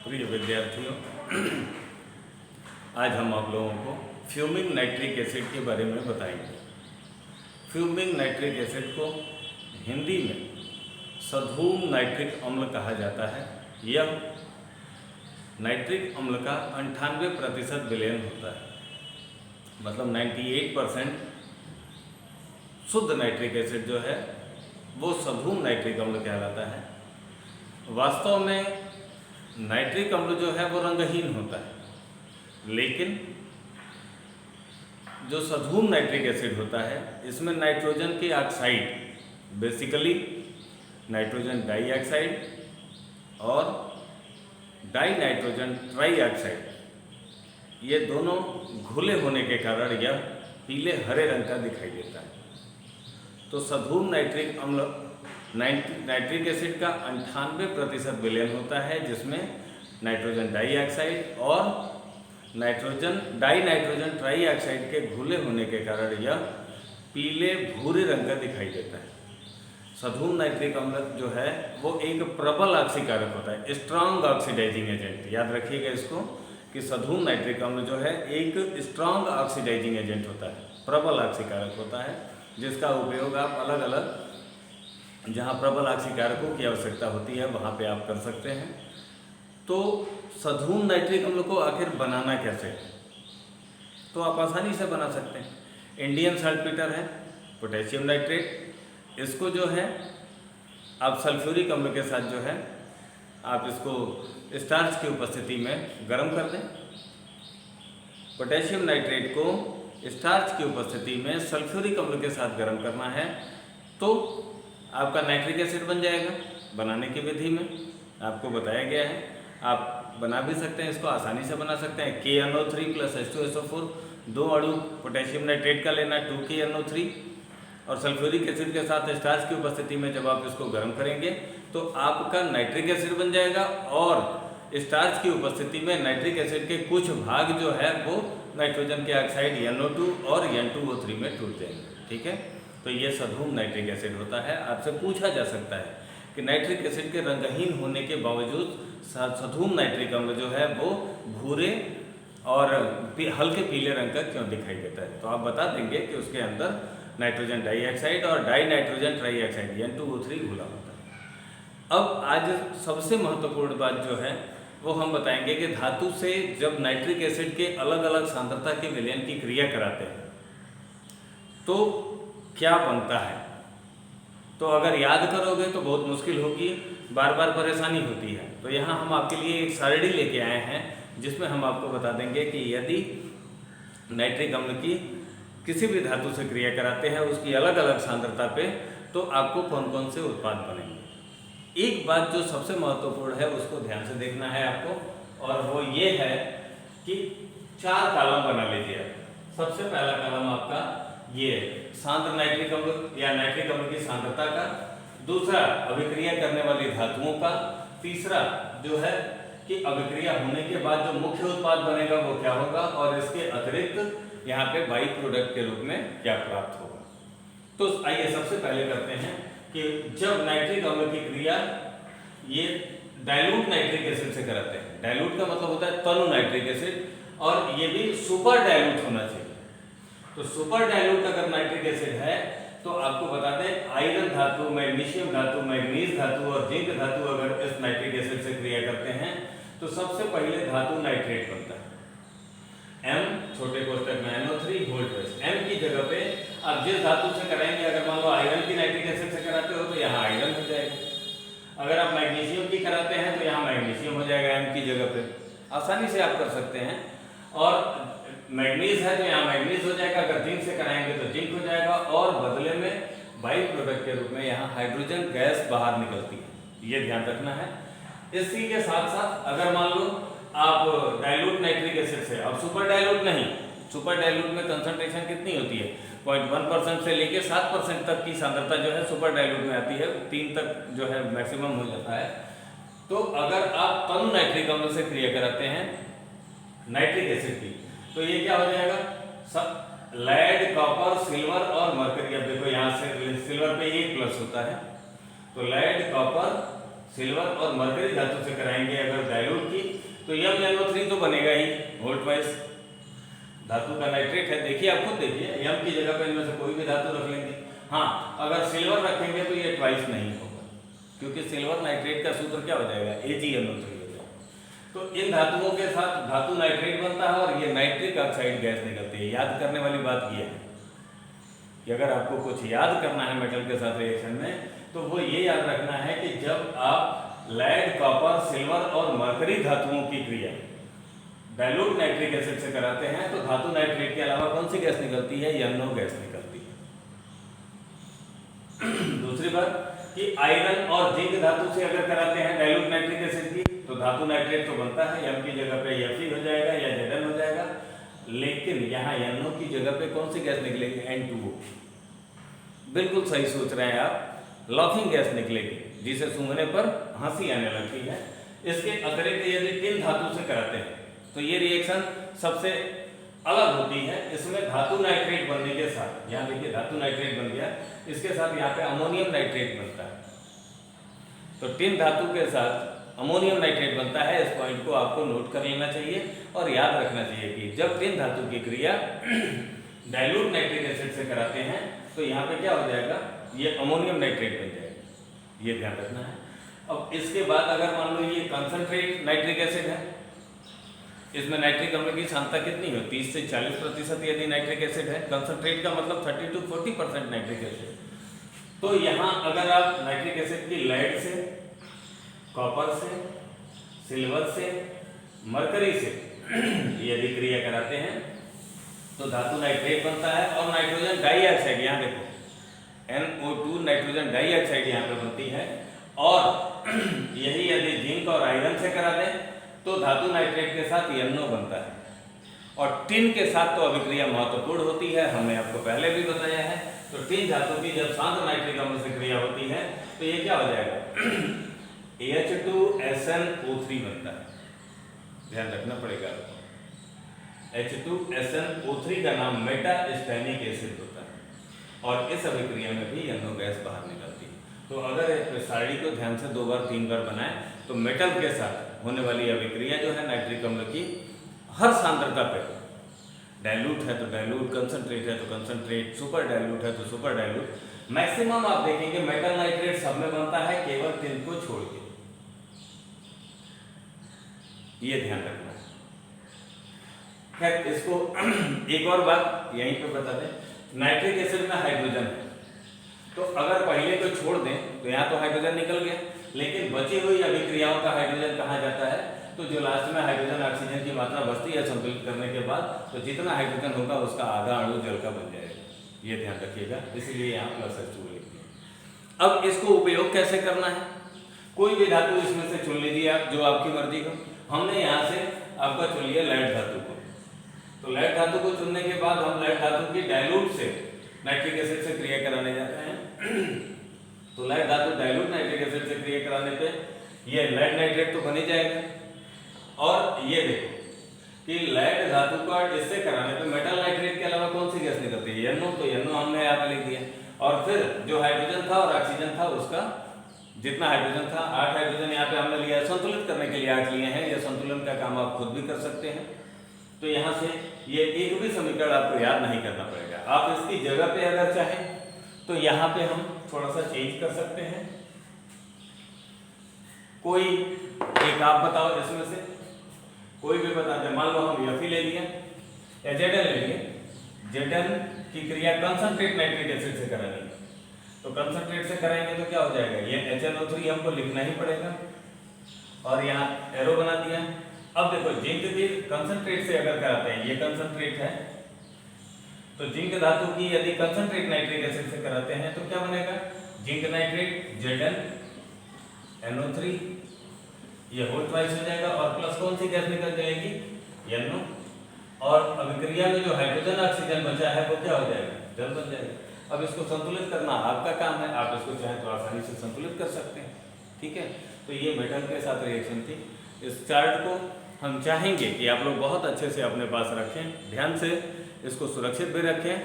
प्रिय विद्यार्थियों, आज हम आप लोगों को फ्यूमिंग नाइट्रिक एसिड के बारे में बताएंगे। फ्यूमिंग नाइट्रिक एसिड को हिंदी में सधूम नाइट्रिक अम्ल कहा जाता है। यह नाइट्रिक अम्ल का 98% विलयन होता है, मतलब 98% शुद्ध नाइट्रिक एसिड जो है वो सधूम नाइट्रिक अम्ल कहलाता है। वास्तव में नाइट्रिक अम्ल जो है वो रंगहीन होता है, लेकिन जो सधूम नाइट्रिक एसिड होता है इसमें नाइट्रोजन की ऑक्साइड, बेसिकली नाइट्रोजन डाइऑक्साइड और डाई नाइट्रोजन ट्राई ऑक्साइड, ये दोनों घुले होने के कारण यह पीले हरे रंग का दिखाई देता है। तो सधूम नाइट्रिक अम्ल नाइट्रिक एसिड का 98% विलयन होता है, जिसमें नाइट्रोजन डाइऑक्साइड और डाई नाइट्रोजन ट्राई ऑक्साइड के घुले होने के कारण यह पीले भूरे रंग का दिखाई देता है। सधूम नाइट्रिक अम्ल जो है वो एक प्रबल ऑक्सीकारक होता है, स्ट्रांग ऑक्सीडाइजिंग एजेंट। याद रखिएगा इसको कि सधूम नाइट्रिक अम्ल जो है एक स्ट्रांग ऑक्सीडाइजिंग एजेंट होता है, प्रबल ऑक्सीकारक होता है, जिसका उपयोग आप अलग अलग जहाँ प्रबल ऑक्सीकारकों की आवश्यकता होती है वहाँ पे आप कर सकते हैं। तो सधूम नाइट्रिक अम्ल को आखिर बनाना कैसे है, तो आप आसानी से बना सकते हैं। इंडियन सल्टपीटर है पोटेशियम नाइट्रेट, इसको जो है आप सल्फ्यूरिक अम्ल के साथ जो है आप इसको स्टार्च की उपस्थिति में गर्म कर दें। पोटेशियम नाइट्रेट को स्टार्च की उपस्थिति में सल्फ्यूरिक अम्ल के साथ गर्म करना है तो आपका नाइट्रिक एसिड बन जाएगा। बनाने की विधि में आपको बताया गया है, आप बना भी सकते हैं, इसको आसानी से बना सकते हैं। KNO3 + H2SO4, 2 अणु पोटेशियम नाइट्रेट का लेना, 2KNO3 और सल्फ्यूरिक एसिड के साथ स्टार्च की उपस्थिति में जब आप इसको गर्म करेंगे तो आपका नाइट्रिक एसिड बन जाएगा और स्टार्च की उपस्थिति में नाइट्रिक एसिड के कुछ भाग जो है वो नाइट्रोजन के ऑक्साइड NO2 और N2O3 में टूट जाएंगे। ठीक है, तो ये सधूम नाइट्रिक एसिड होता है। आपसे पूछा जा सकता है कि नाइट्रिक एसिड के रंगहीन होने के बावजूद सधूम नाइट्रिक अम्ल जो है वो भूरे और हल्के पीले रंग का क्यों दिखाई देता है, तो आप बता देंगे कि उसके अंदर नाइट्रोजन डाइऑक्साइड और die nitrogen try oxide N2O3 घुला होता है। अब आज सबसे महत्वपूर्ण बात जो है वो हम बताएंगे कि धातु से जब नाइट्रिक एसिड के अलग अलग सांद्रता के विलयन की क्रिया कराते हैं तो क्या बनता है। तो अगर याद करोगे तो बहुत मुश्किल होगी, बार बार परेशानी होती है। तो यहाँ हम आपके लिए एक सारणी लेके आए हैं जिसमें हम आपको बता देंगे कि यदि नाइट्रिक अम्ल की किसी भी धातु से क्रिया कराते हैं उसकी अलग अलग सांद्रता पे, तो आपको कौन कौन से उत्पाद बनेंगे। एक बात जो सबसे महत्वपूर्ण है उसको ध्यान से देखना है आपको, और वो ये है कि 4 कॉलम बना लीजिए आप। सबसे पहला कॉलम आपका ये सांद्र नाइट्रिक अम्ल या नाइट्रिक अम्ल की सांद्रता का, दूसरा अभिक्रिया करने वाली धातुओं का, तीसरा जो है कि अभिक्रिया होने के बाद जो मुख्य उत्पाद बनेगा वो क्या होगा, और इसके अतिरिक्त यहाँ पे बाई प्रोडक्ट के रूप में क्या प्राप्त होगा। तो आइए सबसे पहले करते हैं कि जब नाइट्रिक अम्ल की क्रिया ये डाइल्यूट नाइट्रिक एसिड से कराते हैं, डाइल्यूट का मतलब होता है तनु नाइट्रिक एसिड, और ये भी सुपर डाइल्यूट होना चाहिए। तो सुपर डाइल्यूट अगर नाइट्रिक एसिड है तो आपको बता दें आयरन धातु, मैग्नीशियम धातु, मैग्नीज धातु और जिंक धातु अगर इस नाइट्रिक एसिड से क्रिया करते हैं तो सबसे पहले धातु नाइट्रेट बनता है। M छोटे कोष्ठक में NO3 वोल्ट M की जगह पे आप जिस धातु से कराएंगे, अगर मान लो आयरन की नाइट्रिक एसिड से कराते हो तो यहाँ आयरन हो जाएगा। अगर आप मैग्नीशियम की कराते हैं तो यहाँ मैग्नीशियम हो जाएगा M की जगह पे, आसानी से आप कर सकते हैं। और मैग्नीज है तो यहाँ मैग्नीज हो जाएगा, अगर जिंक से कराएंगे तो जिंक हो जाएगा, और बदले में बाई प्रोडक्ट के रूप में यहाँ हाइड्रोजन गैस बाहर निकलती है, ये ध्यान रखना है। इसी के साथ साथ अगर मान लो आप डाइल्यूट नाइट्रिक एसिड से, अब सुपर डाइल्यूट नहीं, सुपर डाइल्यूट में कंसंट्रेशन कितनी होती है 0.1% से लेके 7% तक की सांद्रता जो है सुपर डाइल्यूट में आती है, 3 तक जो है मैक्सिमम हो जाता है। तो अगर आप तनु नाइट्रिक अम्ल से क्रिया कराते हैं नाइट्रिक एसिड की तो ये क्या हो जाएगा, लेड, कॉपर, सिल्वर और मरकरी। अब देखो यहाँ से सिल्वर पे 1 प्लस होता है, तो लेड, कॉपर, सिल्वर और मरकरी धातु से कराएंगे अगर डाइल्यूट की, तो MnO3 तो बनेगा ही वोल्ट वाइज। धातु का नाइट्रेट है, देखिए आप खुद देखिए, M की जगह पे इनमें से कोई भी धातु रख लेंगे। हाँ, अगर सिल्वर रखेंगे तो ये ट्वाइस नहीं होगा, क्योंकि सिल्वर नाइट्रेट का सूत्र क्या हो जाएगा, AgNO3 हो जाएगा। तो इन धातुओं के साथ धातु नाइट्रेट बनता है और ये नाइट्रिक ऑक्साइड गैस निकलती है। याद करने वाली बात ये है कि अगर आपको कुछ याद करना है मेटल के साथ रिएक्शन में, तो वो ये याद रखना है कि जब आप लेड, कॉपर, सिल्वर और मरकरी धातुओं की क्रिया डाइल्यूट नाइट्रिक एसिड से कराते हैं, तो धातु नाइट्रेट के अलावा कौन सी गैस निकलती है, NO गैस निकलती है। दूसरी बात कि आयरन और जिंक धातु से अगर कराते हैं डाइल्यूट नाइट्रिक एसिड की, तो धातु नाइट्रेट तो बनता है, M की जगह पे Fe हो जाएगा या Zn हो जाएगा, लेकिन यहाँ NO की जगह पे कौन सी गैस निकलेगी, N2O। बिल्कुल सही सोच रहे हैं आप, लॉफिंग गैस निकलेगी, जिसे सूंघने पर हंसी आने लगती है। इसके अतिरिक्त यदि टिन धातु से कराते हैं तो ये रिएक्शन सबसे अलग होती है। इसमें धातु नाइट्रेट बनने के साथ, यहाँ देखिए धातु नाइट्रेट बन गया, इसके साथ यहाँ पे अमोनियम नाइट्रेट बनता है। तो टिन धातु के साथ अमोनियम नाइट्रेट बनता है। इस पॉइंट को आपको नोट कर लेना चाहिए और याद रखना चाहिए कि जब टिन धातु की क्रिया डाइल्यूट नाइट्रिक एसिड से कराते हैं तो यहाँ पे क्या हो जाएगा, ये अमोनियम नाइट्रेट बन जाएगा, ये ध्यान रखना है। अब इसके बाद अगर मान लो ये कंसंट्रेट नाइट्रिक एसिड है, इसमें नाइट्रिक अम्ल की सांद्रता कितनी हो, 30 से 40% यदि नाइट्रिक एसिड है, कंसंट्रेट का मतलब 30 to 40% नाइट्रिक एसिड। तो यहाँ अगर आप नाइट्रिक एसिड की लेड से, कॉपर से, सिल्वर से, मरकरी से यदि क्रिया कराते हैं तो धातु नाइट्रेट बनता है और नाइट्रोजन डाइऑक्साइड, यहाँ देखो NO2 नाइट्रोजन डाइऑक्साइड यहाँ पे बनती है। और यही यदि जिंक और आयरन से करा दें तो धातु नाइट्रेट के साथ NO बनता है। और टिन के साथ तो अभिक्रिया महत्वपूर्ण होती है, हमने आपको पहले भी बताया है। तो टिन धातु की जब शांत नाइट्रिक अम्ल से क्रिया होती है तो ये क्या हो जाएगा, H2SnO3 बनता है, ध्यान रखना पड़ेगा आपको। H2SnO3 का नाम मेटास्टेनिक एसिड होता है और इस अभिक्रिया में भी NO गैस बाहर निकलती है। तो अगर इस सारणी को ध्यान से 2 बार 3 बार बनाएं तो मेटल के साथ होने वाली अभिक्रिया जो है नाइट्रिक अम्ल की हर सांद्रता पे, डाइल्यूट है तो डाइल्यूट, कंसंट्रेट है तो कंसंट्रेट, सुपर डाइल्यूट है तो सुपर डाइल्यूट, मैक्सिमम आप देखेंगे मेटल नाइट्रेट सब में बनता है केवल टिन को छोड़ के, ये ध्यान रखना है। खैर इसको एक और बात यहीं पे बता दें, नाइट्रिक एसिड में हाइड्रोजन है, तो अगर पहले को छोड़ दें तो यहाँ तो हाइड्रोजन निकल गया, लेकिन बची हुई अभिक्रियाओं का हाइड्रोजन कहाँ जाता है, तो जो लास्ट में हाइड्रोजन ऑक्सीजन की मात्रा बचती है संतुलित करने के बाद, तो जितना हाइड्रोजन होगा उसका आधा अणु जल का बन जाएगा, ये ध्यान रखिएगा, इसलिए यहाँ +H2 लिखते हैं। अब इसको उपयोग कैसे करना है, कोई भी धातु इसमें से चुन लीजिए आप, जो आपकी मर्जी हो। हमने यहाँ से आपका चुन लिया लेड धातु को, तो लेड धातु को चुनने के बाद हम लेड धातु की डाइल्यूट से नाइट्रिक एसिड से क्रिया कराने जाते हैं। तो लेड धातु डाइल्यूट नाइट्रिक एसिड से क्रिया कराने पे ये लेड नाइट्रेट तो बन ही जाएगा। और ये देखो कि लेड धातु का इससे कराने पे मेटल नाइट्रेट के अलावा कौन सी गैस निकलती है, NO, तो NO हमने यहाँ पे लिख दिया। और फिर जो हाइड्रोजन था और ऑक्सीजन था उसका जितना हाइड्रोजन था, 8 हाइड्रोजन यहाँ पे हमने लिया, संतुलित करने के लिए 8 लिए हैं। ये संतुलन का काम आप खुद भी कर सकते हैं। तो यहाँ से ये एक भी समीकरण आपको याद नहीं करना पड़ेगा, आप इसकी जगह पे अगर चाहें तो यहाँ पे हम थोड़ा सा चेंज कर सकते हैं। कोई एक आप बताओ, इसमें से कोई भी बता दें। मान लो हम Fe ले लिए या Zn ले लिए, Zn की क्रिया कंसंट्रेट नाइट्रिक एसिड से करानी है, तो कंसंट्रेट से कराएंगे तो क्या हो जाएगा, ये HNO3 हमको लिखना ही पड़ेगा और यहाँ एरो बना दिया। अब देखो जिंक की कंसंट्रेट से अगर कराते हैं, ये कंसंट्रेट है, तो जिंक धातु की यदि कंसंट्रेट नाइट्रिक एसिड से कराते हैं तो क्या बनेगा, जिंक नाइट्रेट Zn NO3, ये होल ट्वाइस हो जाएगा और प्लस कौन सी गैस निकल जाएगी, NO, और अभिक्रिया में जो हाइड्रोजन ऑक्सीजन बचा है वो क्या हो जाएगा, जल बन जाएगा। अब इसको संतुलित करना आपका काम है, आप इसको चाहे तो आसानी से संतुलित कर सकते हैं, ठीक है। तो ये मेटल के साथ रिएक्शन थी। इस चार्ट को हम चाहेंगे कि आप लोग बहुत अच्छे से अपने पास रखें, ध्यान से इसको सुरक्षित भी रखें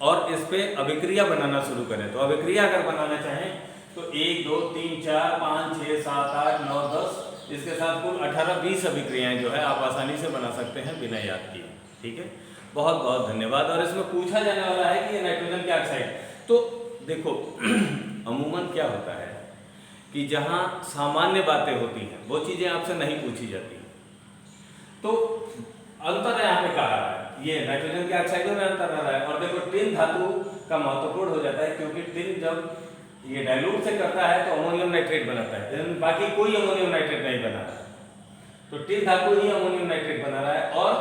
और इस पे अभिक्रिया बनाना शुरू करें। तो अभिक्रिया अगर बनाना चाहें तो 1 2 3 4 5 6 7 8 9 10, इसके साथ कुल 18-20 अभिक्रियाएं जो है आप आसानी से बना सकते हैं बिना याद किए। ठीक है, बहुत बहुत धन्यवाद। और इसमें पूछा जाने वाला है कि ये नाइट्रोजन के ऑक्साइड, तो देखो अमूमन क्या होता है कि जहाँ सामान्य बातें होती हैं वो चीज़ें आपसे नहीं पूछी जाती, तो अंतर यहाँ पे कहा रहा है, ये नाइट्रोजन के ऑक्साइडों में अंतर आ रहा है। और देखो टिन धातु का महत्वपूर्ण हो जाता है, क्योंकि टिन जब ये डाइल्यूट से करता है तो अमोनियम नाइट्रेट बनाता है, लेकिन बाकी कोई अमोनियम नाइट्रेट नहीं बना रहा है। तो टिन धातु ही अमोनियम नाइट्रेट बना रहा है। और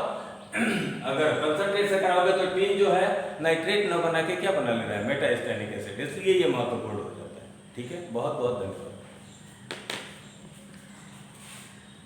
अगर कंसंट्रेट से कराओगे तो टिन जो है नाइट्रेट न बना के क्या बना ले रहा है, मेटा स्टैनिक एसिड, इसलिए ये महत्वपूर्ण हो जाता है। ठीक है, बहुत बहुत धन्यवाद।